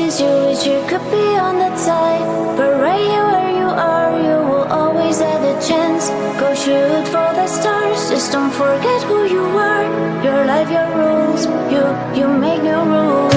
against you, wish you could be on that side. But right here where you are, you will always have the chance. Go shoot for the stars, just don't forget who you are. Your life, your rules, you make new rules.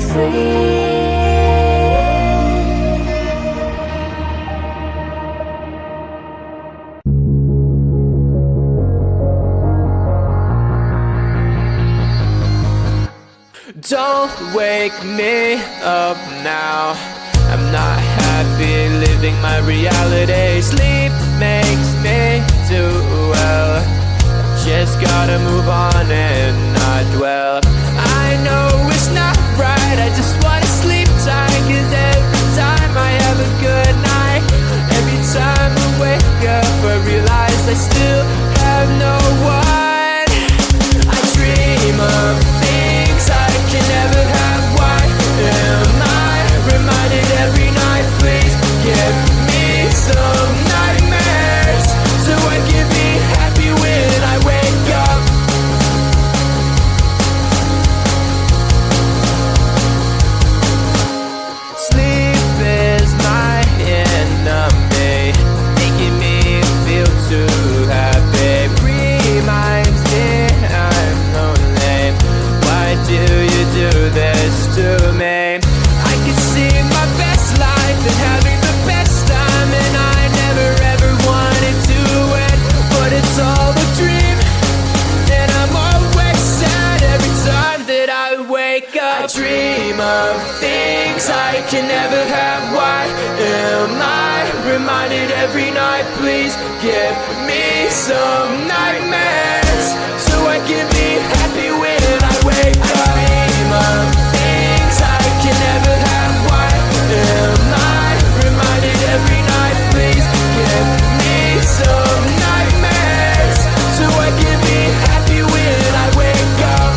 free. Don't wake me up now. I'm not happy living my reality. Sleep makes me do well. Just gotta move on and not dwell. I know it's not right, I just wanna sleep tight. Cause every time I have a good night, every time I wake up I realize I still have no one. I dream of things I can never have. Why am I reminded every night? Please give me some nightmares so I can be happy when I wake up. Sleep is my enemy, making me feel too happy. Reminds me I'm lonely. Why do you do this to me? I could see my best life and having the best time, and I never ever wanted to end, but it's all a dream, and I'm always sad every time that I wake up. I dream of things I can never have. Why am I reminded every night? Please give me some nightmares so I can be happy when I wake up. I dream of things I can never have. Why am I reminded every night? Please give me some nightmares so I can be happy when I wake up.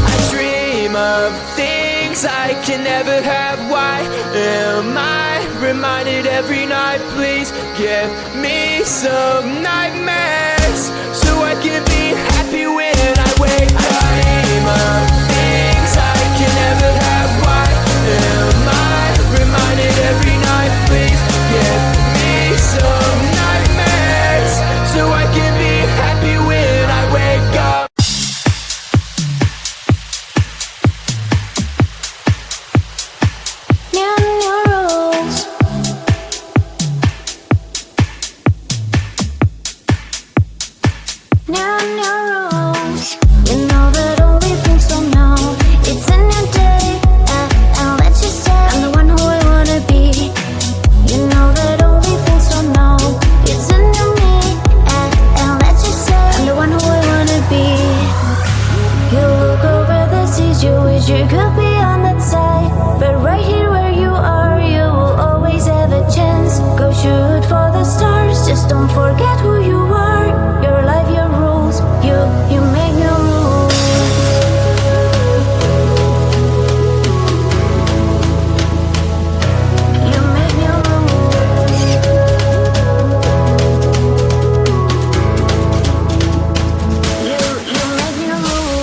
I dream of things I can never have. Why am I reminded every night? Please give me some nightmares so I can be happy when I wake up. I dream of things I can never have. Why am I reminded every night? Please give me some nightmares so I can be happy when I wake up. New rules. New rules. You know that only things don't know. It's a new day, and let's just say I'm the one who I wanna be. You know that only things don't know. It's a new me, and let's just say I'm the one who I wanna be. You look over the seas, you wish you could be on that side, but right here where you are, you will always have a chance. Go shoot for the stars, just don't forget who you are. Your life, your rules, you make new rules. You make new rules. You make new rules.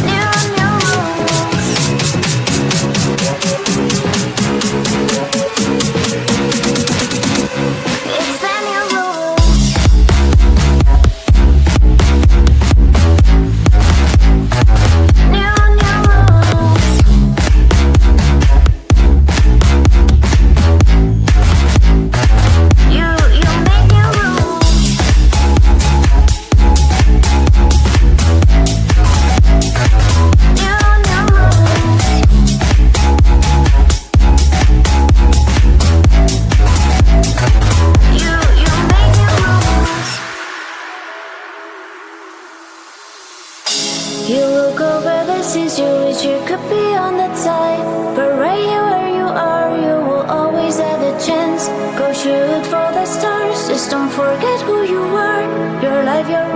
New It's the new rules. New rules. You make new rules. New rules. You make new rules. You look over the seas, you wish you could be on that side, but right here where you are, you will always have a chance. Go shoot for the stars, just don't forget who you are. Your life, your